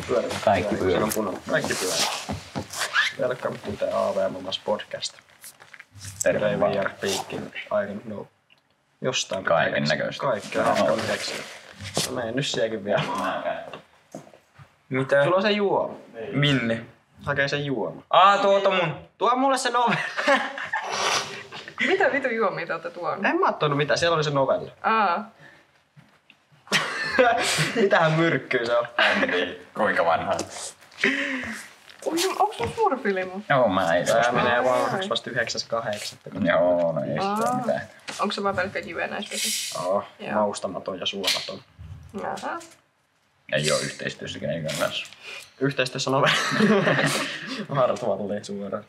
Pyörä. Kaikki pyörä. Se on punainen. Kaikki pyörä. Welcome to the AV Mamas podcast. Tervetuloa. VR piikki. I don't know. Jostain. Kaiken näköistä. Kaikkea hauskaa keksiä. No mene nyt siekin vielä. Mitä? Sulla on se juoma. Minne? Hakee sen juoma. Tuota mun. Tuo mulle se novella. Mitä vitu juomia te ootte tuonut? En mä ottanut mitään, siellä oli se novella. Mitähän myrkkyä se on? Kuinka vanha? Onks sun suurfilimu? Joo, mä ei Tää saa. menee vanhaksi vasta 9.8. Joo, no ei sitä mitään. Onko se vaan pelkkä kivenäisvesi? Joo, Joo. maustamaton ja suolaton. Jaha. Ei oo yhteistyössä kenenkään kanssa. Yhteistyössä novella. Hartava tuli suoraan.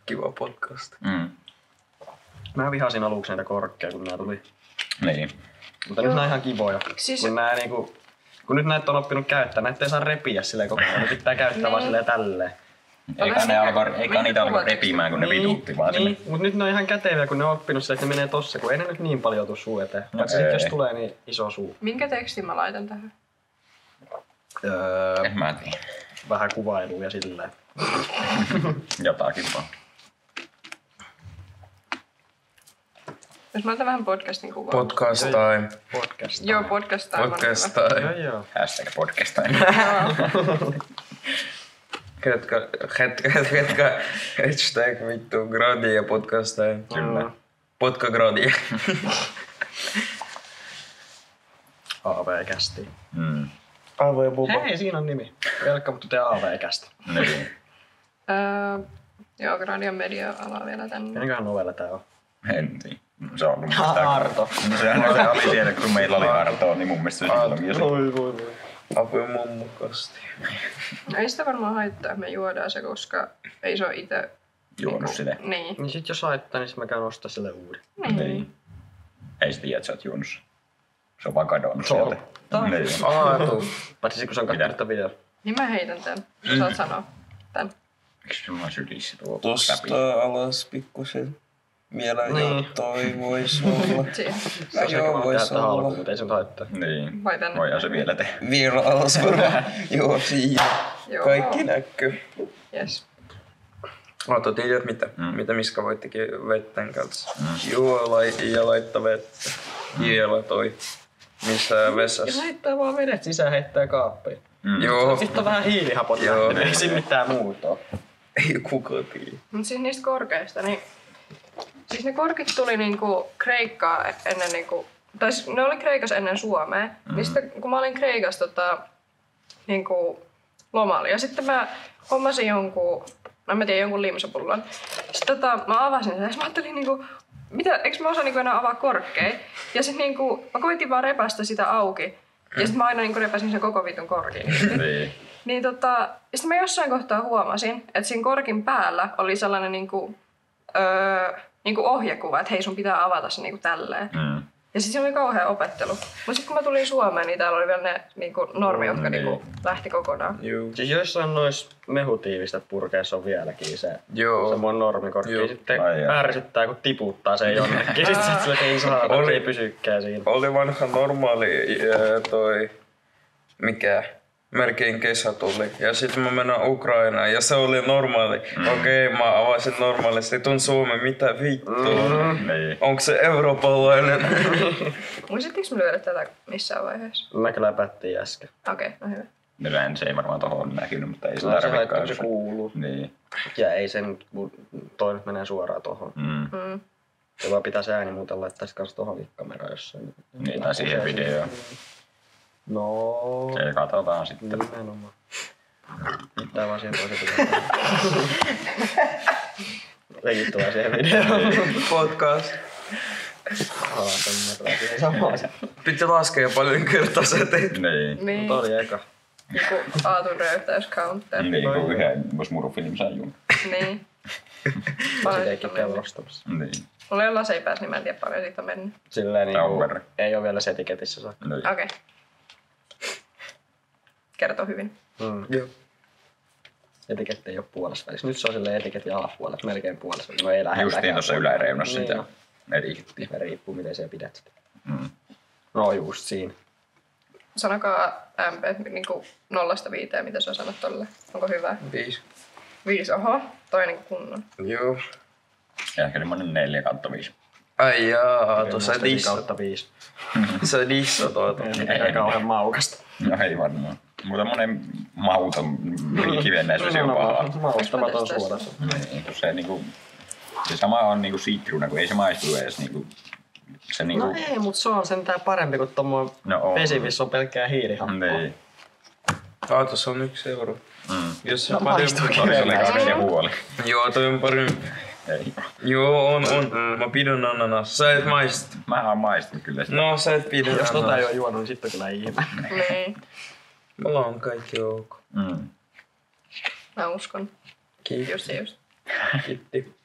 Kiva podcast. Mä vihasin aluksi näitä korkkeja, kun nää tuli. Niin. Mutta nyt nää on ihan kivoja. Siis- Kun nää niinku... Kun nyt näitä on oppinut käyttää, näitä ei saa repiä silleen kokonaan. Ne pitää käyttää vaan silleen tälleen. Eikä niitä alko repimään, kun ne vituutti vaan sinne. Niin, mut nyt ne on ihan käteviä, kun ne on oppinut silleen, että ne menee tossa. Kun ei ne nyt niin paljon tuu suu eteen. Paitsi sit, jos tulee niin iso suu. Minkä tekstin mä laitan tähän? Öö, En mä tiedä. vähän kuvailuja silleen. Jotakin vaan. Jos mä otan vähän podcastin kuvaa. Podcast time. Podcast. Joo, podcast time on Podcast hyvä. time. Joo. Hashtag podcast. Hetka. Hashtag vittu gradia podcast time. Kyllä. Potka gradia. AV-kästi. AV-buba. Hei, siinä on nimi. Welcome to the AV-kästi. Niin. Joo, Gradian media-ala vielä tänne. Kenenköhän novella tää on? En tiedä. Se on mun mielestä... Arto. No sehän oli siellä, kun meillä oli Arto, niin mun mielestä se silloin jo se. Voi. Apui mummu kasti. Ei sitä varmaan haittaa, että me juodaan se, koska ei se ole itse... Juonut sitä. Niin. Niin sit jos haittaa, niin sit mä käyn ostaa sille uuden. Niin. Ei se tiedä, että sä oot juonut sen. Se on vaan kadonnut Se on. sieltä. Niin. Aatu. Paitsi kun se on kattonut tätä videota. Niin mä heitän tän. Sä saat sanoa tän. Eikö sulla sylissä tuo läpi? Tosta alas pikkusen. Vielä Niin. jo toi vois olla. Siihen. Se on se, Joo, kun mä vois tehdä tähän olla. alkuun, mutta ei se nyt haittaa. Niin. Vai tänne? Voidaan se vielä tehdä. Vielä alas varmaan. Joo, siinä. Joo. Kaikki näkyy. Yes. Tiedät mitä? Mitä Miska voittikin vetten kanssa? Juo ja laittaa vettä. Hiela toi. Missä Ja vessassa? heittää vaan vedet sisään, heittää kaappiin. Joo. Sitten on vähän hiilihapot Joo. lähtenyt, ei siinä mitään muuta ole. Ei kukaan tiedä. Mut siis niistä korkeista, niin... Siis ne korkit tuli niinku Kreikkaa ennen niinku... Tai siis ne oli Kreikassa ennen Suomea. Niin sitten kun mä olin Kreikassa niinku lomalla. Ja sitten mä hommasin jonkun... No mä tiedän, jonkun limsapullon. Sitten mä avasin sen ja mä ajattelin niinku... Eikö mä osaa niinku enää avaa korkkeja? Ja sit niinku... Mä koitin vaan repästä sitä auki. Ja sit mä aina niinku repäsin sen koko vitun korkin. Niin. Niin sitten mä jossain kohtaa huomasin, että siinä korkin päällä oli sellainen niinku ohjekuva, että hei sun pitää avata se niinku tälleen. Ja sitten siinä oli kauhea opettelu. Mutta sitten kun mä tulin Suomeen, niin täällä oli vielä ne niinku normi, jotka niinku lähti kokonaan. Joo. Siis joissain noissa mehutiivistä purkeissa on vieläkin se Joo. semmoinen normikorkki. Joo. Sitten Ai jaa. ärsyttää, kun tiputtaa sen jonnekin. Sitten sillä ei saa, ei pysykään siinä. Oli vanha normaali toi, mikä melkein kesä tuli. Ja sitten mä menen Ukrainaan ja se oli normaali. Okei, mä avasin normaalisti. Tuon Suomen, mitä vittua? Niin. Onko se eurooppalainen? Muistitteko me lyödä tätä missään vaiheessa? Mä kyllä läpättiin äsken. Okei, no hyvä. Nythän se ei varmaan tohon näkynyt, mutta ei se No, se tarvikaan. haittaa, kun se kuuluu. Niin. Ja ei sen, kun toi nyt menee suoraan tohon. Se vaan pitää se ääni muuten laittaa kans tohon kameraan jossain. Niin, tai siihen videoon. No. Se katsotaan sitten. Nimenomaan. Pitää vaan siihen toisen pitää. Legit tulee siihen videoon. Podcast. Ymmärrää siihen samaan. Piti laskea paljon kertaa sä teit. Niin. Niin, Mutta oli eka. joku Aatun röyhtäys counter. Niin, kun yhden smurufilm sai juun. Niin. Sitten eikin käy ostamassa. Niin. Mulla ei ole laseipäs, niin mä en tiedä paljon siitä on mennyt. Silleen Tää on niinku, verran. ei oo vielä se etiketissä saakka. Niin. Okei. Kertoo hyvin. Mm. Joo. Etiketti ei ole puolessa välissä. Nyt se on silleen etiketin alapuolella, melkein puolessa välissä. No ei lähde. Justiin tuossa yläreunassa niin, sitä etiketti. Riippuu miten siellä pidät sitä. No just siinä. Sanokaa MP niinku 0-5, mitä sä sanot tolle. Onko hyvä? 5. 5, oho. Toi niinku kunnon. Joo. Ehkä semmonen 4/5. Ai jaa, tuossa dissat. Kautta 5. Sä dissat tuota. Ei kauhean maukasta. No ei varmaan. Mutta monen mauton kivennäisyys on paha. Maustamaton suorassa. Niin, se niinku... Se sama on niinku sitruna, kun ei se maistu edes niinku... Se niinku... No ei, mut se on sentään parempi kuin tommoinen vesivissä on pelkkää hiilihappoa. Niin. Tuossa on 1 euro. Jos No maistuu Se oli 2,5. Joo, toi on parempi. Ei. Joo, on. Mä pidän ananas. Sä et maista. Mä oon maistunut kyllä sitä. No, sä et pidä Jos ananas. tota ei oo juonut, niin sit on kyllä ihme. Niin. Mulla on kaikki ok. Mä uskon. Kiitos. Just. Kiitti.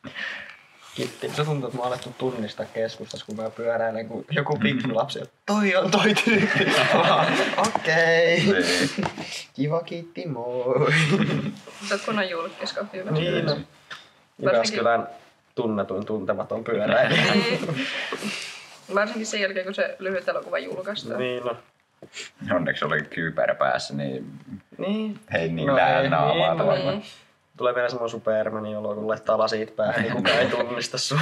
Kiitti. Se tuntuu, että mä oon alettu tunnistaa keskustassa, kun mä pyöräilen, kun joku pikkulapsi, että toi on toi tyyppi. Okei. Kiva, kiitti, moi. Sä oot kunnon julkis, kun hyvä. Niin no. Jyväskylän tunnetuin tuntematon pyöräilijä. Niin. Varsinkin sen jälkeen, kun se lyhyt elokuva julkaistaan. Niin no. Onneksi oli kypärä päässä, niin Niin. hei niin No nää ei, naamaa niin, no tavallaan. Niin. Tulee vielä semmoinen Supermanin olo, kun laittaa lasit päähän, niin kukaan ei tunnista sua.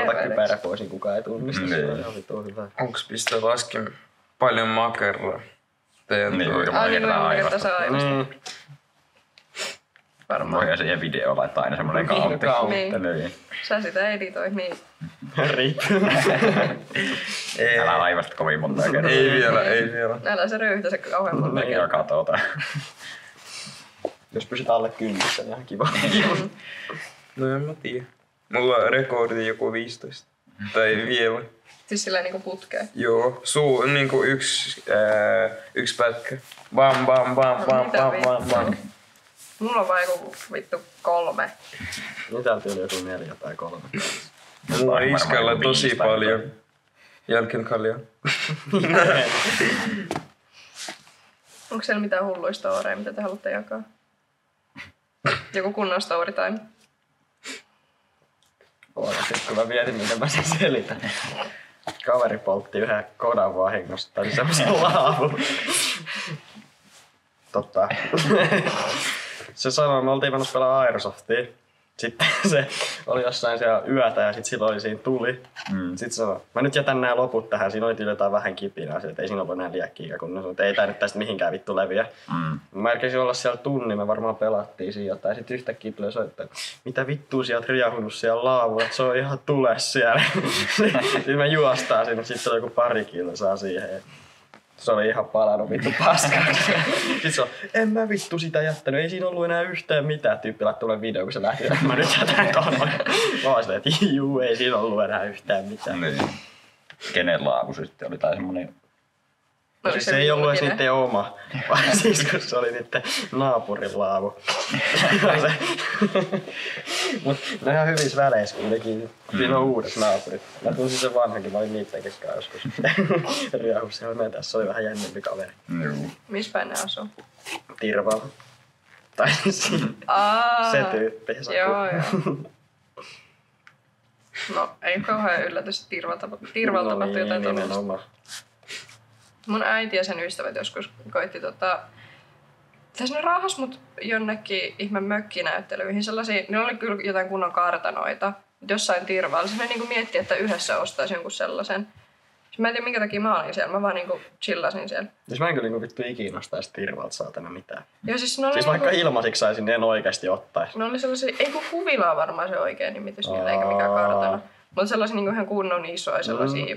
Ota kypärä pois, niin kukaan ei tunnista sua. Niin. Ihan vittu hyvä. Onks pistää laskin paljon makerilla? Teidän Niin, toi. juuri. Ai niin, kertaa saa aivasta. Niin. Varmaan. Voihan siihen video laittaa aina semmonen kauntti. Niin. Sä sitä editoit, niin Rip. Älä laivasta kovin monta kertaa. Ei vielä. älä se röyhtä se kauhean monta Ja kertaa. katsotaan. Jos pysyt alle kynnyssä, niin ihan kiva. No en mä tiedä. Mulla on rekordi joku 15. Tai vielä. Siis sillä niinku putkee. Joo, niinku yksi pätkä. Bam, bam, bam, No, bam, mitä bam, vittua? bam, bam. Mulla on vaan joku vittu 3. Niin täältä oli joku 4 tai 3. Mulla on iskällä Varmaan tosi 5 tai paljon. Jälkeen kalja. Onko siellä mitään hulluja storeja, mitä te haluatte jakaa? Joku kunnon story time. Sitten kun mä mietin, miten mä sen selitän. Kaveri poltti yhden kodan vahingosta, tai semmosen laavun. Se sanoi, me oltiin menossa pelaa Airosoftia. Sitten se oli jossain siellä yötä ja sitten silloin oli siinä tuli. Sitten sanoi, mä nyt jätän nämä loput tähän. Siinä oli tyyli jotain vähän kipinää, että ei siinä ollut enää liäkkiä, kun ne sanoi, että ei tää nyt tästä mihinkään vittu leviä. Mä kerkesin olla siellä tunnin, me varmaan pelattiin siinä jotain. Sitten yhtäkkiä tuli soittaa, että mitä vittua sieltä riahunut siellä laavulla, että se on ihan tules siellä. Sitten mä juostaan sinne, sitten oli joku pari kilsaa siihen. Se oli ihan palannut vittu paskaksi. Sitten se on, en mä vittu sitä jättänyt, ei siinä ollut enää yhtään mitään. Tyyppi laittoi mulle video, kun se lähti, että mä nyt jätän ton. Mä oon silleen, että juu, ei siinä ollut enää yhtään mitään. Niin. Kenen laavu se sitten oli? Tai semmonen... No siis se ei ollut edes niitten oma, vaan siis kun se oli niitten naapurin laavu. Mut ne on ihan hyvissä väleissä kuitenkin. Siinä on uudet naapurit. Mä tunsin sen vanhankin, mä olin niitten kesken joskus. Riahus siellä meidän tässä oli vähän jännempi kaveri. Joo. Missä päin ne asuu? Tirvalla. Tai siis se tyyppi. Joo. No ei kauhean yllätys, että Tirvalla tapahtui jotain tuollaista. Mun äiti ja sen ystävät joskus koitti tässä ne raahas mut jonnekin ihme mökkinäyttelyihin sellaisia, ne oli kyllä jotain kunnon kartanoita, jossain Tirvalla. Ne niinku mietti, että yhdessä ostaisi jonkun sellaisen. Mä en tiedä minkä takia mä olin siellä, mä vaan niinku chillasin siellä. Siis mä en kyllä niinku vittu ikinä ostaisi Tirvalta saatana mitään. Ja siis, ne Siis oli vaikka ilmaisiksi saisin, niin en oikeesti ottais. ne oli sellaisia, ei kun Huvilaa varmaan se oikein nimitys niillä, eikä mikään kartano. Mutta sellaisia niinku ihan kunnon isoja, sellaisia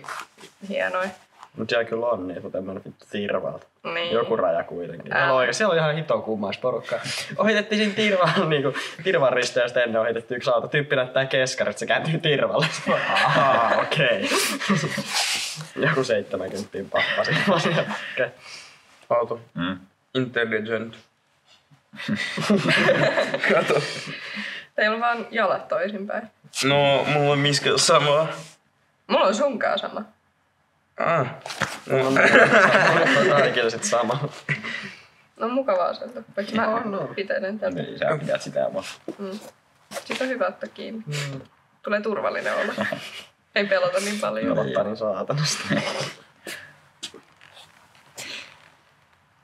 hienoja. Mut siellä kyllä on niitä, mutta en mä nyt vittu Tirvalta. Niin. Joku raja kuitenkin. Siellä oli ihan hiton kummaisporukkaa. Ohitettiin siinä Tirvan, niinku, Tirvan risteästä ennen ohitettiin yksi auto. Tyyppi näyttää keskarit, se kääntyy Tirvalle. Okei. Joku 70 pappa siinä. Okay. Auto. Intelligent. Kato. Teillä on vaan jalat toisinpäin. No, mulla on Miska sama. Mulla on sunkaan sama. No. On kaikilla sit sama. No mukavaa sieltä, vaikka mä pitelen tätä. Niin, sä pidät sitä vaan. Siitä on hyvä ottaa kiinni. Tulee turvallinen olla. Ei pelota niin paljon. Pelottaa niin saatanasti.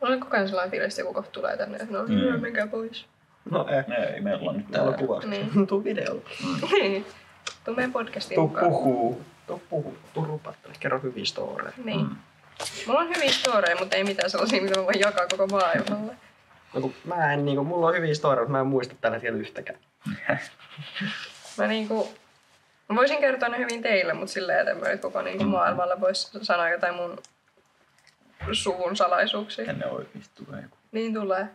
Olen koko ajan sellainen fiilis, että joku kohta tulee tänne, että no hyvä, menkää pois. No Ei, meillä on nyt täällä on täällä. kuvaus. Niin. Tuu videolla. Niin. Tuu meidän podcastiin Tuu mukaan. puhuu. Tuu puhu. Tuu rupattele. Kerro hyviä storeja. Niin. Mulla on hyviä storeja, mutta ei mitään sellaisia, mitä mä voin jakaa koko maailmalle. No kun mä en niinku, mulla on hyviä storeja, mutta mä en muista tällä hetkellä yhtäkään. Mä voisin kertoa ne hyvin teille, mutta silleen, että mä nyt koko maailmalle vois sanoa jotain mun suvun salaisuuksia. Tänne oikeesti tulee joku. Niin tulee.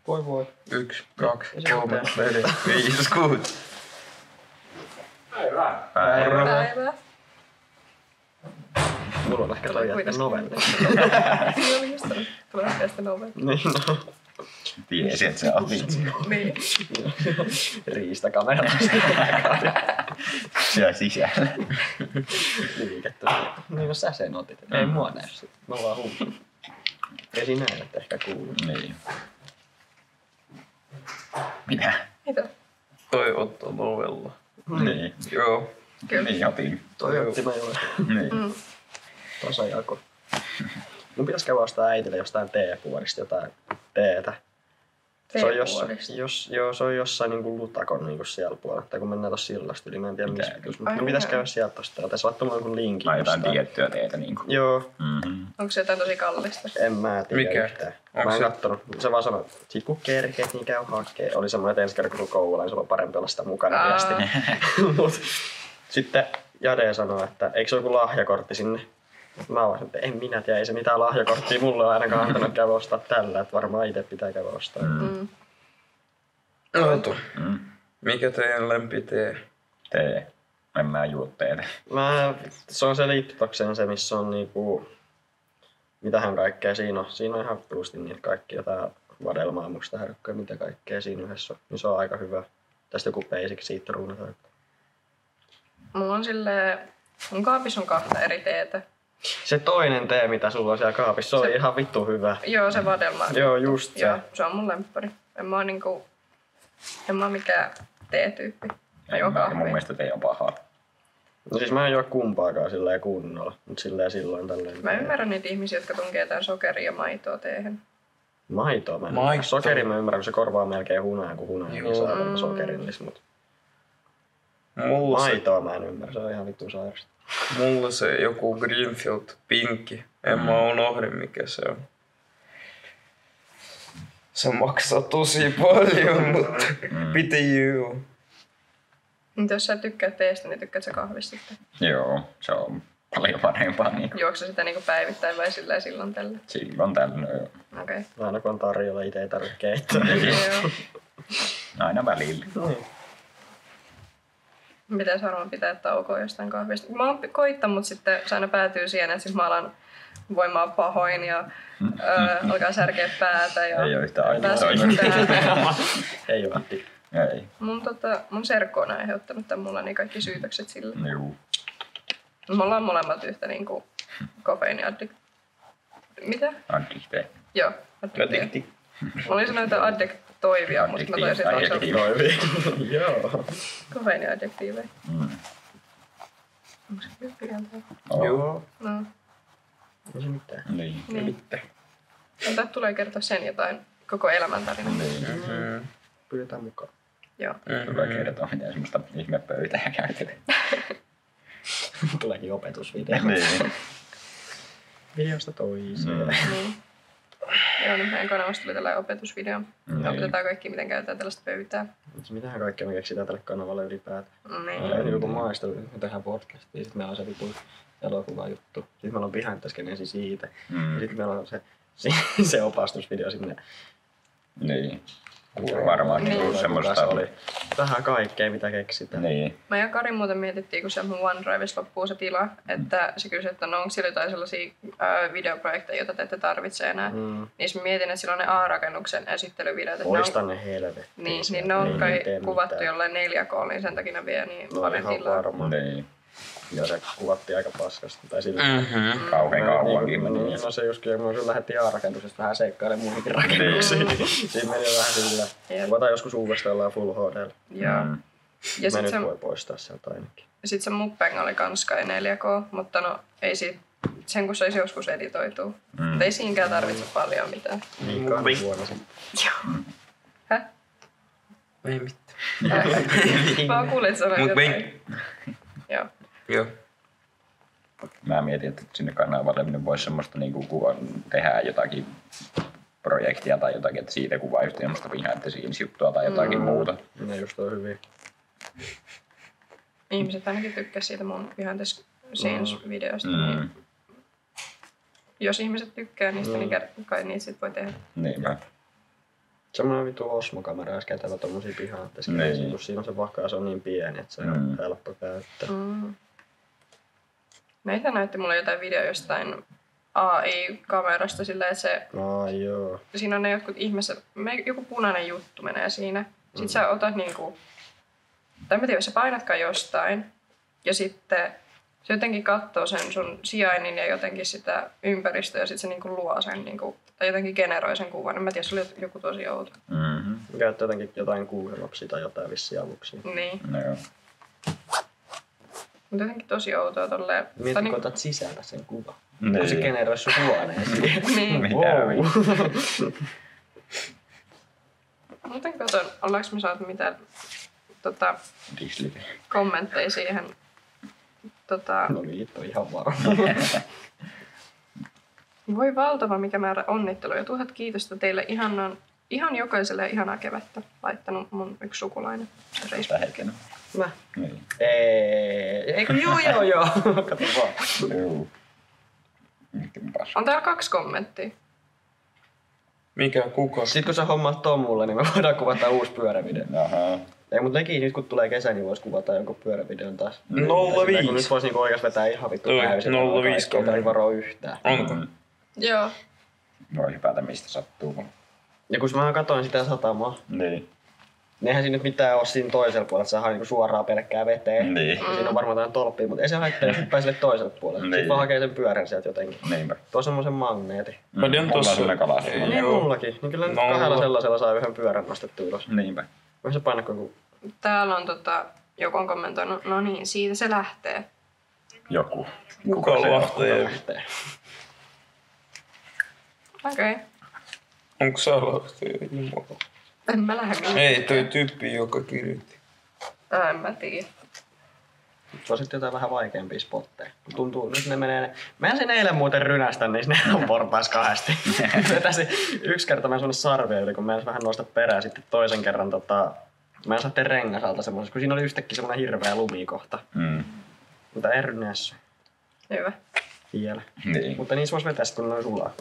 Voi. 1, 2, Ei se 3, mitään. 4, 5, 6. Päivää. Mulla on ehkä toi jättä kuitenkin. novelli. Niin oli just sanonut. Tulee tästä novelta. Niin no. Tiesi, että sä oot vitsi. Niin. Riistakamerasta. Siellä sisällä. Liikettä. Niin jos sä sen otit. Ei mua näy sit. Mä vaan huusin. Ei siinä näy, että ehkä kuuluu. Niin. Mitä? Mitä? Toi ottaa novella. Niin. Joo. Kyllä. Niin otin. Toi otti mä jo. Niin. Tasajako. Mun pitäis käydä ostaa äitille jostain teepuolista jotain teetä. Se on, se on jossain niinku Lutakon niinku siellä puolella. Tai kun mennään tossa sillasta yli, mä en tiedä missä pitäis. Mutta mun pitäis käydä sieltä ostaa. Tässä laittaa mulle jonkun linkin Ai jotain jostain. tiettyä teetä niinku. Joo, Onko se jotain tosi kallista? en mä tiedä Mikä? yhtään. Onks Mä en se- kattonut. Se vaan sanoi, että sit kun kerkeet, niin käy hakee. Oli semmoinen, että ensi kerran kun koululla, niin sulla on parempi olla sitä mukana viesti. Mut sitten Jade sanoi, että eikö se ole joku lahjakortti sinne? Mä olisin, että en minä tiedä, ei se mitään lahjakorttia mulle ole ainakaan antanut käydä ostaa tällä. Että varmaan itse pitää käydä ostaa. Oota. Mikä teidän lempitee? Tee. En mä juo teetä. Se on se Liptoksen se, missä on niinku... Mitähän kaikkea siinä on. Siinä on ihan tuusti niitä kaikkia jotain vadelmaa, mustahärkköä, mitä kaikkea siinä yhdessä on. Niin se on aika hyvä. Tästä joku basic sitruuna. Mulla on silleen... Mun kaapissa on 2 eri teetä. Se toinen tee, mitä sulla on siellä kaapissa, se oli ihan vittu hyvä. Joo, se vadelma. Joo, just se. Joo, se on mun lemppari. En mä oo mikään teetyyppi. Tai En mä- kahvi. Mun mielestä tee on paha. No siis mä en juo kumpaakaan silleen kunnolla, mut silleen silloin tälleen. Mä ymmärrän niitä ihmisiä, jotka tunkee jotain sokeria ja maitoa teehen. Maitoa mä en Maito. ymmärrä. Sokeri mä ymmärrän, kun se korvaa melkein hunaa, kun hunaa niin Joo. saa sokerillis, mut Mulla se, maitoa mä en ymmärrä, se on ihan vittu sairasta. mulla se joku Greenfield pinkki. En mä unohdin mikä se on. Se maksaa tosi paljon, mutta piti juu. Mutta jos sä tykkäät teestä, niin tykkäät sä kahvista sitten? Joo, se on paljon parempaa niinku. Juoksa sitä niinku päivittäin vai silloin tällä? Silloin tällöin. Joo. Okei. Aina kun on tarjolla, itse ei tarvitse keittää. Joo. Aina välillä. Pitäis varmaan pitää taukoa jostain kahvista. Mä oon koittanut, mutta sitten se aina päätyy siihen, että sit mä alan voimaa pahoin ja alkaa särkeä päätä ja Ei oo yhtään väsyttää. Ei oo ätti. Ei. Mun serkku on aiheuttanut tämän mulla niin kaikki syytökset sille. Juu. Me ollaan molemmat yhtä niinku kofeiiniaddikt. Mitä? Addikte. Joo, addikteja. Mä olin sanonut, että addiktoivia, mutta mä taisin Addiktiivi. sanoa Toivi. Joo. kofeiiniaddiktiiveja. Mm. Onko se kyllä pientä? Joo. No. Ei se mitään. Niin. Niin. Tätä tulee kertoa sen jotain koko elämäntarinan. Niin. Pyydetään mukaan. Joo. Hyvä kertoa, miten semmoista ihmepöytää käytetään. Tuleekin opetusvideo. Niin. Videosta toiseen. Niin. Joo, nyt meidän kanavasta tuli tällainen opetusvideo. Niin. Opetetaan kaikki, miten käytetään tällaista pöytää. Mitähän kaikkea me keksitään tälle kanavalle ylipäätään. Niin. Ei niin kuin maistelu, me tehdään podcastia, sitten meillä on se vitu elokuvajuttu. Sitten meillä on behind the scenes siitä. Ja sitten meillä on se opastusvideo sinne. Niin. Varmaan Niin. niinku semmoista oli vähän kaikkea, mitä keksitään. Niin. Mä ja Kari muuten mietittiin, kun sieltä mun OneDrivessa loppuu se tila, että se kysyi, että no onko siellä jotain sellaisia videoprojekteja, joita te ette tarvitse enää. Niin mä mietin, että siellä on ne A-rakennuksen esittelyvideot. että Oista ne helvettiin. niin ne on kai kuvattu jollain 4K, niin sen takia ne vie niin No paljon ihan tilaa. varmaan. Niin. Ja se kuvattiin aika paskasti. Tai sillä. Kauhean kauankin. Niin, no se just kyllä, kun lähdettiin A-rakennuksesta vähän seikkailemaan muihinkin rakennuksiin. Siinä meni vähän sillä. Kuvataan joskus uudestaan ollaan Full HD. Joo. Ja Mä nyt voi poistaa sieltä ainakin. Sitten se Mukbang oli kans kai 4K, mutta no ei siitä, sen kun saisi joskus editoitua. Mutta ei siinkään tarvitse paljon mitään. Niin 2 vuonna sitten. Joo. Häh? Ei mitään. Mä oon kuullut, että sanoit jotain. Joo. Joo. Mä mietin, että sinne kanavalle minne voisi semmoista niinku tehdä jotakin projektia tai jotakin, että siitä kuvaa just semmoista behind the scenes juttua tai jotakin muuta. Ne just on hyviä. Ihmiset ainakin tykkäs siitä mun behind the scenes videosta. Niin jos ihmiset tykkää niistä, niin kai niitä sit voi tehdä. Niinpä. Semmoinen vittu Osmo-kamera, jos käytävä tommosia pihaatteessa. Niin. Kun siinä on se vakaa, se on niin pieni, että se on helppo käyttää. Meitä näytti mulle jotain video jostain AI-kamerasta sillä, että se, Joo. siinä on ne jotkut ihmiset, joku punainen juttu menee siinä. Sitten sä otat niinku, tai mä tiedän, jos sä painatkaan jostain ja sitten se jotenkin katsoo sen sun sijainnin ja jotenkin sitä ympäristöä ja sitten se niinku luo sen niinku, tai jotenkin generoi sen kuvan. En mä tiedä, se oli joku tosi outo. Käyttää jotenkin jotain Google Mapsia tai jotain vissiä aluksia. Niin. No joo. Mutta jotenkin tosi outoa tolleen. Mietin, kun otat sisältä sen kuvan. Niin. Kun se generoi sun huoneeseen. Niin. Mitä Muuten katon, ollaanko me saatu mitään dislike. kommentteja siihen. No liitto ihan varma. Voi valtava mikä määrä onnitteluja. 1000 kiitosta teille ihan jokaiselle ihanaa kevättä. Laittanut mun yksi sukulainen Facebookiin. Hetken. Mä? Niin. Eikö joo. Kato vaan. Joo. Miten paska. On täällä 2 kommenttia. Mikä kuka? Sitten kun sä hommaat ton mulle, niin me voidaan kuvata uusi pyörävideo. Jaha. Ei, mutta nekin nyt kun tulee kesä, niin vois kuvata jonkun pyörävideon taas. 05. Kun nyt vois niinku oikeas vetää ihan vittu Toi, täysin. 05 Ei tarvii varoa yhtään. Onko? Joo. Voi hypätä mistä sattuu. Ja kun mä katsoin sitä satamaa, Niin. niin eihän siinä nyt mitään oo siinä toisella puolella, että saadaan niinku suoraan pelkkää veteen. Niin. Siinä on varmaan jotain tolppia, mutta ei se haittaa, jos hyppää sille toiselle puolelle. Niin. Sitten vaan hakee sen pyörän sieltä jotenkin. Niinpä. Tuo on semmosen magneetin. Mä tiedän Mulla on tossa- semmonen kalastus. Ei. Niin Joo. mullakin. Niin kyllä nyt No, 2 sellaisella saa yhden pyörän nostettu ylös. Niinpä. Voisi se painaa joku... Täällä on joku on kommentoinut, no niin, siitä se lähtee. Joku. Kuka lähtee? lähtee. Okei. Onko sä lähtee? Jumala. En mä lähde mihinkään. Ei, toi tyyppi, joka kirjoitti. En mä tiedä. Se on sitten jotain vähän vaikeampia spotteja. Tuntuu, nyt ne menee... Mä ensin eilen muuten rynästä, niin ne on portais 2. Vetäsin 1 kerta mä semmonen sarvia yli, kun mä en vähän nosta perää. Sitten toisen kerran mä en saa rengasalta semmoisessa, kun siinä oli yhtäkkiä semmonen hirveä lumikohta. Mutta en rynässä Hyvä. vielä. Niin. Mutta niissä vois vetää sit, kun ne on sulaa.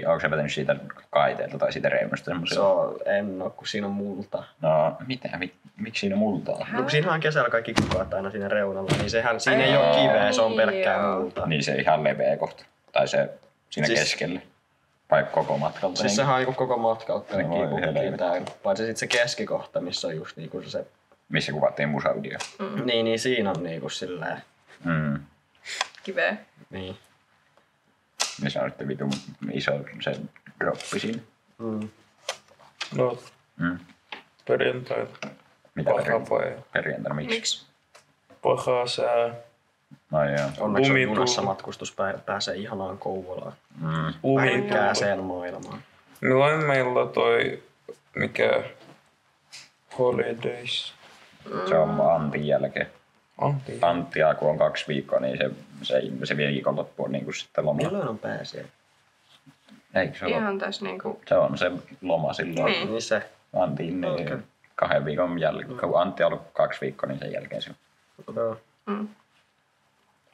Onko sä vetänyt siitä kaiteelta tai siitä reunasta semmosia? Se on, en oo, kun siinä on multa. No, mitä? Miksi siinä on multaa? No kun siinä on kesällä kaikki kukat aina siinä reunalla, niin sehän, siinä ei oo kiveä, se on pelkkää Joo. multaa. Niin se ihan leveä kohta. Tai se siinä Siis- keskellä. Vai koko matkalta? Siis sehän on niinku koko matkalta No, voi kaikki helvetti. täynnä. Paitsi sit se keskikohta, missä on just niinku se... Missä kuvattiin musavideo. Niin siinä on niinku silleen... Kiveä. Niin. Niin se on sitten vitun iso se droppi siinä. No, perjantaina. Mitä Paha päivä. perjantaina? Miksi? Miksi? Paha sää. No joo. Onneksi on Lumituu. junassa matkustuspäivä, pääsee ihanaan Kouvolaan. Lumituu. Vähänkääseen maailmaan. Milloin meillä toi, mikä Holidays? Se on Antin jälkeen. Antti. Antti kun on 2 viikkoa, niin se viikonloppu on niinku sitten loma. Milloin on pääsiä? Eikö se ole? Ihan tässä niinku... Se on se loma silloin. Niin. Niin se. Antin niin Okei. 2 viikon jälkeen. Kun Antti on ollut 2 viikkoa, niin sen jälkeen se on. Joo.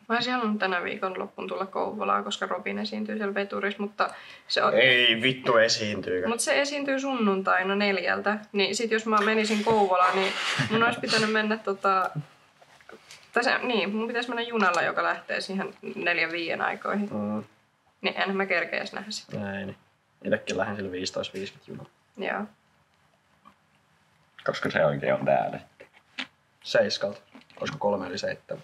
Mä olisin halunnut tänä viikonloppuun tulla Kouvolaan, koska Robin esiintyy siellä veturissa, mutta se, Ei vittu esiintyykö. mutta se esiintyy sunnuntaina 4. Niin sit jos mä menisin Kouvolaan, niin mun olisi pitänyt mennä mun pitäisi mennä junalla, joka lähtee siihen 4-5 aikoihin. Niin enhän mä kerkeäisi nähdä sitä. Näin. Itsekin lähden sillä 15.50 junalla. Joo. Koska se oikein on täällä. 7. Olisiko 3 yli 7?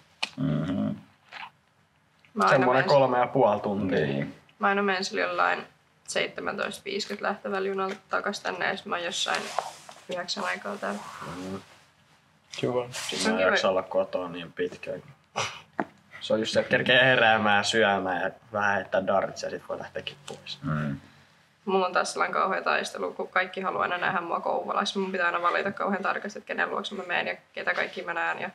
Semmoinen 3,5 tuntia. Niin. Mä aina menen sillä jollain 17.50 lähtevällä junalla takas tänne ja sit mä oon jossain 9 aikaa täällä. Kiva. Se on Mä en kiva. jaksa olla kotona niin pitkään. Se on just se, että kerkee heräämään, syömään ja vähän heittää dartsia ja sit voi lähteäkin pois. Mulla on taas sellainen kauhea taistelu, kun kaikki haluaa aina nähdä mua Kouvolassa. Mun pitää aina valita kauhean tarkasti, että kenen luokse mä menen ja ketä kaikki mä näen. Ja...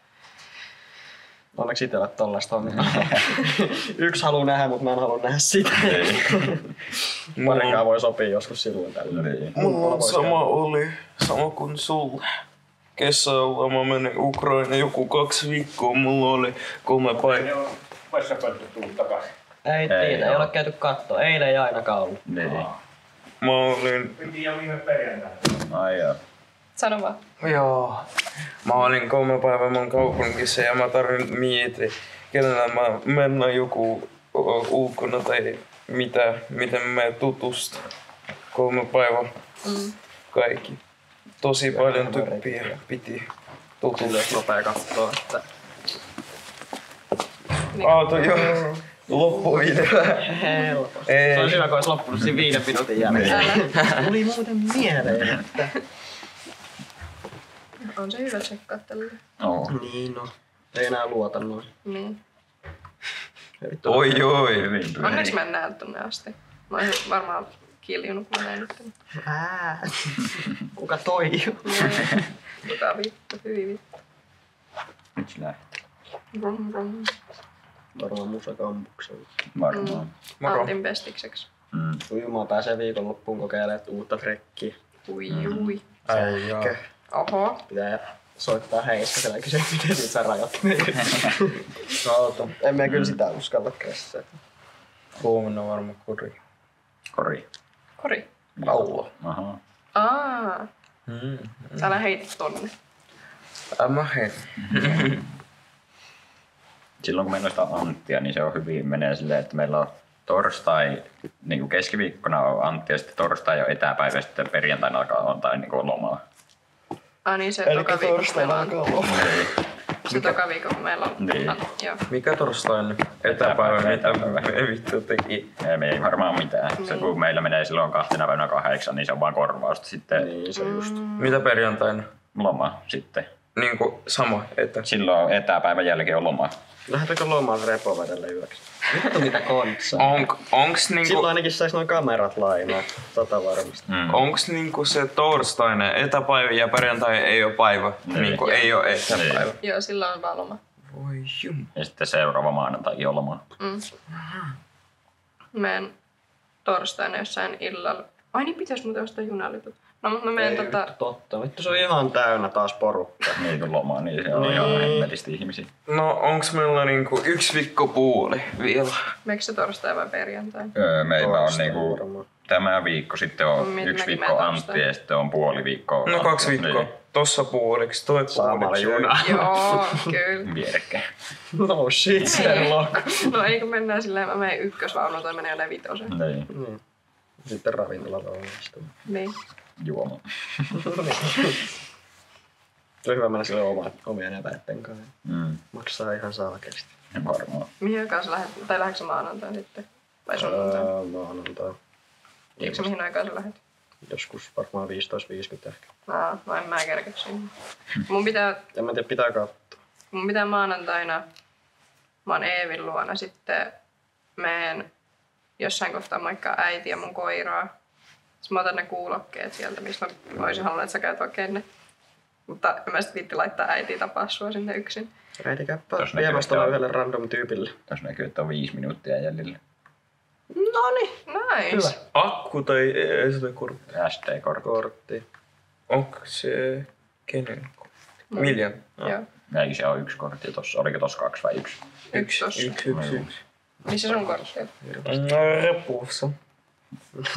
Onneksi itsellä tollaista on. Yksi haluaa nähdä, mutta mä en halua nähdä sitä. Parikaan voi sopia joskus silloin tällöin. Mulla on sama kuin sulle. Kesällä mä menin Ukraina joku 2 viikkoa. Mulla oli 3 päivää. Ei tiedä, ei ole käyty kattoo. Eilen ei ainakaan ollut. Niin. Mä olin... Ai joo. Sano vaan. Joo. Mä olin 3 päivää mun kaupungissa ja mä tarvitsin miettiä, kenellä mä mennä joku ulkona tai miten mä tutustun. 3 päivää. Kaikki. Tosi paljon tyyppiä piti tutustua. Nopea kattoo, että... Aato jo. Loppuvideo. Helposti. Ei. Se olisi hyvä, kun olisi loppunut siinä 5 minuutin jälkeen. Tuli muuten mieleen, että... On se hyvä tsekkaa tällä. Niin no. Ei enää luota noin. Niin. Oi. Onneksi mä en näe tonne asti. Mä oon varmaan kiljunut, kun mä näin nyt. Kuka toi? Kuka vittu, hyvin vittu. Nyt se lähtee. Vrum, vrum. Varmaan musakampuksella. Varmaan. Moro. Antin pestikseksi. Ujumaan pääsee viikonloppuun kokeilemaan uutta trekkiä. Ui. Äijä. Oho. Pitää soittaa Heiskaselle ja kysyä, miten sit sä rajat meidät. Aato. En mä kyllä sitä uskalla käsittää. Huomenna varmaan kori. Kori. Pallo. Aha. Älä heitä tonne. Mä hei. Silloin kun meillä on sitä Anttia, niin se on hyvin menee silleen, että meillä on torstai, niin kuin keskiviikkona on Antti ja sitten torstai on etäpäivä ja sitten perjantaina alkaa on tai niin kuin lomaa. Niin se toka viikko, kun meillä on. Niin. Se toka viikko, kun meillä on. Niin. Joo. Mikä torstaina? Etäpäivä, mitä me vittu teki. Me ei varmaan mitään. Se, kun meillä menee silloin 2 päivänä 8, niin se on vaan korvausta sitten Niin se just. Mitä perjantaina? loma sitten. Niinku sama, että... Silloin etäpäivän jälkeen on loma. Lähdetäänkö lomaan repovedelle yöksi? Mitä kontsaa? Onks niinku... Silloin ainakin sais noin kamerat lainaa. Varmasti. Onks niinku se torstaina etäpäivä ja perjantai ei oo päivä? Niinku ei oo etäpäivä. Joo, silloin on vaan loma. Voi jum. Ja sitten seuraava maanantai on loma. Menen torstaina jossain illalla. Ai niin, pitäis muuten ostaa junaliput. No, mutta mä menen Totta. Vittu se on ihan täynnä taas porukkaa. Niin kuin loma, niin se on ihan hemmetisti ihmisiä. No onks meillä niinku 1 viikko puoli vielä? Meikö se torstai vai perjantai? Meillä on Torstai niinku varmaan. tämä viikko, sitten on Mäkin 1 menen viikko torstai. Antti ja sitten on puoli viikkoa. No 2 viikkoa. Niin, Tossa puoliksi, toi Samalla puoliksi. junalla. Joo, kyllä. vierekkäin. No shit, Sherlock. No ei kun mennään silleen, mä menen ykkösvaunuun tai menee jolleen vitoseen. Niin, Niin. Sitten ravintolalla on istua. Niin. juoma. Se on hyvä mennä sille omien eväitten kanssa. Mm, Maksaa ihan saakesti. varmaan. Mihin aikaan sä lähet? Tai lähdetkö sä maanantain sitten? Vai sunnuntain? Maanantai. Tiedätkö sä mihin aikaan sä lähet? Joskus varmaan 15.50 ehkä. No en mä kerkeä sinne. Mun pitää En mä tiedä, pitää katsoa. maanantaina, mä oon Eevin luona, sitten meen jossain kohtaa moikkaa äiti ja mun koiraa. Sitten mä otan ne kuulokkeet sieltä, mistä mä voisin halunnut, että sä käyt oikein ne. Mutta en mä sit viitti laittaa äitiä tapaa sua sinne yksin. Äiti käyppä Tuossa näkyy, viemässä että on- yhdelle random tyypille. Tässä näkyy, että on 5 minuuttia jäljellä. Noniin. Nice. Hyvä. Akku tai SD-kortti? SD-kortti. Kortti. Onko se kenen kortti? Miljan? Joo. Eikö se ole 1 kortti tossa? Oliko tossa 2 vai 1? Yksi tossa. Yksi. Missä sun kortti on? Repussa.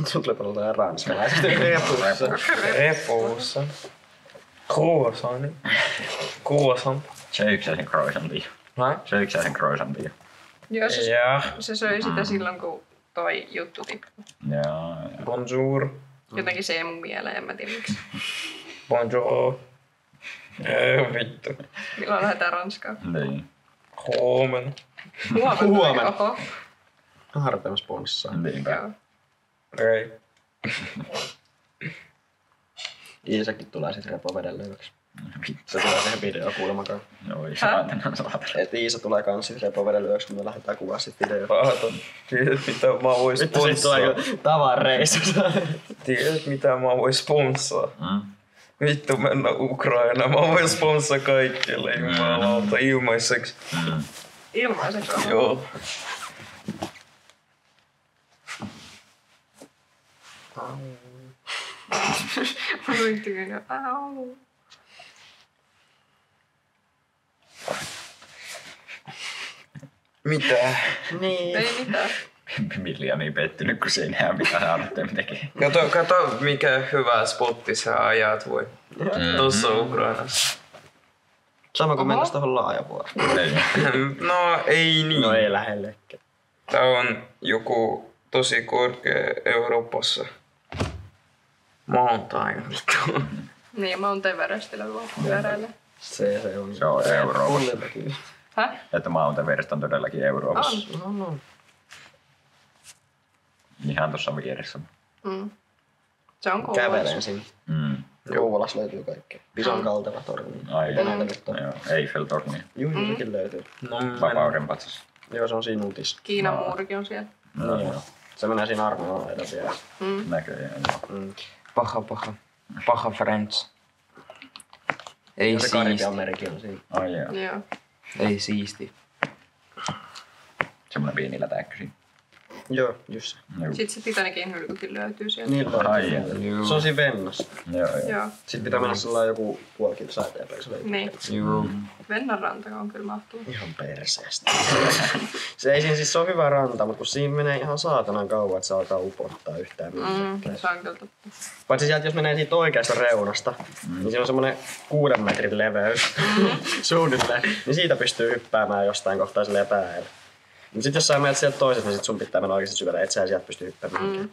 Sun tulee paljon ranskalaisesti repussa. Repussa. Croissant. Söikö sä sen croissantia? Häh? Söikö sä sen croissantia? Joo, se söi sitä silloin, kun toi juttu tippui. Jaa. Bonjour. Jotenkin se ei mun mieleen, en mä tiedä miksi. Bonjour. Vittu. Milloin lähdetään Ranskaan? Niin. Huomenna. Huomenna. Oho. Artem sponsaa. Niinpä. Joo. Ei. Iisakin tulee sit repoveden lyöksi. Vittu. Se tulee siihen videokulmakaan. Oi saatana saatana. Et Iisa tulee kans sit repoveden lyöksi, kun me lähdetään kuvaa sit videota. Pahata. Tiedät mitä mä vois Vittu sit tulee sponssaa. kyllä tavareissu. Tiedät mitä mä vois sponssaa. Mm. Vittu mennä Ukrainaan. Mä voin sponssaa kaikille jumalauta ilmaiseksi. Mm. Ilmaiseksi on. Joo. Mä luin tyynä. Au. Mitä? Niin. Ei mitään. Milja niin pettynyt, kun se ei näe mitä Artem tekee. Kato mikä hyvä spotti sä ajat voi. Tossa Ukrainassa. Sama kuin mennäis tohon Laajavuoreen. Ei. No ei niin. No ei lähellekään. Tää on joku tosi korkea Euroopassa. Mountain, vittu. Niin, mä oon Everestillä pyöräillä. Se on. Se on Euroopassa. Onneltakin. Häh? Että Mount Everest on todellakin Euroopassa. On. Ihan tuossa vieressä. Mm. Se on Kouvolassa. Kävelen sinne. Mm. Kouvolassa löytyy kaikkea. Pison kalteva torni. Ai, Mitä näitä nyt on? joo. Eiffel-torni. Juu, sekin löytyy. No, Vapauden patsas. Joo, se on siinä nutissa. Kiinan muurikin on siellä. No, Joo. Se menee siinä Armeon laidan vielä. näköjään. Joo. Paha Friends. Ei Ja se Karibian siisti. merikin on siinä. Ai joo. Joo. Ei siisti. Semmonen pieni lätäkkö siinä. Joo, just se. Joo. Sitten se Titanicin hylkykin löytyy sieltä. Niin löytyy. Ai, siellä. Se on siinä Vennassa. Joo, joo. Joo. Sitten pitää mennä sellainen joku puoli kilsaa eteenpäin. Se löytyy. Niin. Juu. Vennan ranta on kyllä mahtuva. Ihan perseestä. Se ei siinä siis ole hyvä ranta, mutta kun siinä menee ihan saatanan kauan, että se alkaa upottaa yhtään mihinkään. Se on kyllä totta. Paitsi sieltä, jos menee siitä oikeasta reunasta, niin siinä on semmonen 6 metrin leveys suunnilleen. Niin siitä pystyy hyppäämään jostain kohtaa silleen päälle. Mut sit jos sä menet sieltä toisesta, niin sit sun pitää mennä oikeesti syvälle, et sä sieltä pysty hyppäämään.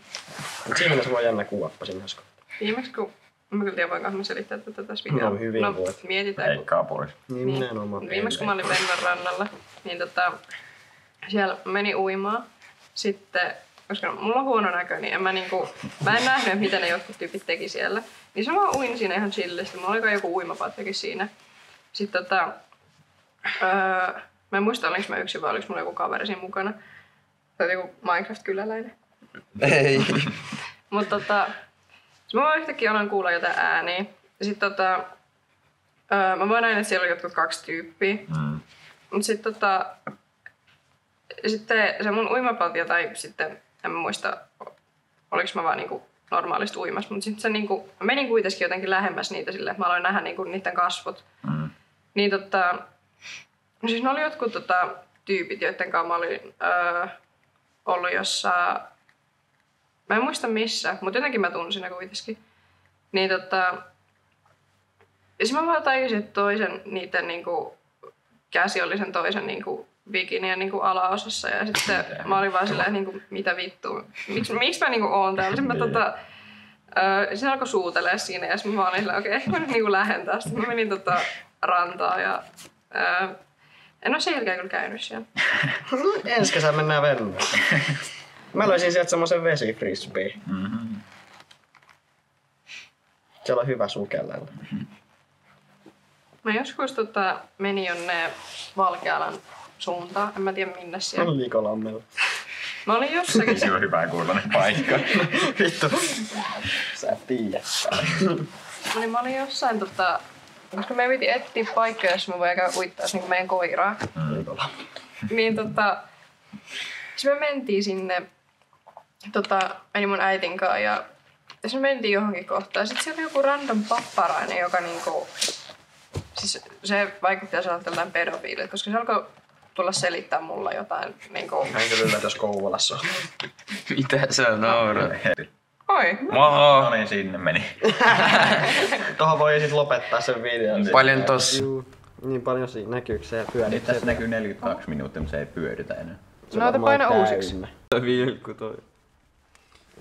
Mut siinä on semmoinen jännä kuoppa siinä kohtaa. Viimeksi kun mä kyllä tiedän, voinko mä selittää tätä tässä No, videossa. hyvin voit. Mietitään. Leikkaa pois. Niin nimenomaan. Viimeksi kun mä olin Vennan rannalla, niin siellä meni uimaan. Sitten, koska mulla on huono näkö, niin mä en nähnyt, mitä ne jotkut tyypit teki siellä. Niin se vaan uin siinä ihan chillisti. Mulla oli joku uimapatjakin siinä. Sitten mä en muista, oliko mä yksin vai oliko mulla joku kaveri siinä mukana. Se oli joku Minecraft-kyläläinen. Ei. Mutta mä vaan yhtäkkiä alan kuulla jotain ääniä. Ja sit mä vaan näin, että siellä oli jotkut 2 tyyppiä. Mut sitten se mun uimapatja tai sitten, en mä muista, oliks mä vaan niinku normaalisti uimassa. Mut sitten se niinku, mä menin kuitenkin jotenkin lähemmäs niitä silleen, että mä aloin nähdä niinku niiden kasvot. Niin no siis ne oli jotkut tyypit, joiden kanssa mä olin ollut jossain, mä en muista missä, mutta jotenkin mä tunsin ne kuitenkin. Niin ja mä vaan tajusin, että toisen niiden niinku käsi oli sen toisen niinku bikinien niinku alaosassa ja sitten mä olin vaan silleen niinku mitä vittua, miksi mä niinku oon täällä. Sitten mä se alkoi suutelee siinä ja sitten mä olin silleen okei, ehkä mä nyt niinku lähentää. Sitten mä menin rantaan ja en oo sen jälkeen kyllä käynyt siellä. Ensi kesän mennään Vennaan. Mä löysin sieltä semmosen vesifrisbee. Siellä on hyvä sukellella. Mä joskus menin jonne Valkealan suuntaan, en mä tiedä minne siellä. On Liikolammella. Mä olin jossakin. Se on hyvä kuuloinen paikka. Vittu. Sä tiedät. Mä olin jossain koska me piti etsiä paikkoja, jossa me voidaan käydä uittaa niinku meidän koiraa. Liikolammella. Niin siis me mentiin sinne, menin mun äitin kanssa ja me mentiin johonkin kohtaan. Sitten siellä oli joku random papparainen, joka niinku, siis se vaikutti jotain pedofiililta, koska se alkoi tulla selittää mulla jotain niinku. Hän kyllä yllätys Kouvolassa on. Mitä sä naurat? Oi! No niin, sinne meni. Tohon voi sit lopettaa sen videon. Paljon tossa. Juu, niin paljon siinä näkyykö se ja Nyt pyörit. tässä näkyy 42 minuuttia, mutta se ei pyöritä enää. No ota paina uusiksi. Vilkku toi.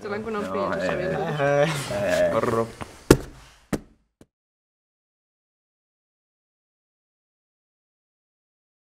Tulen kun on Joo, piintussa ei. vielä. Hei. Arro.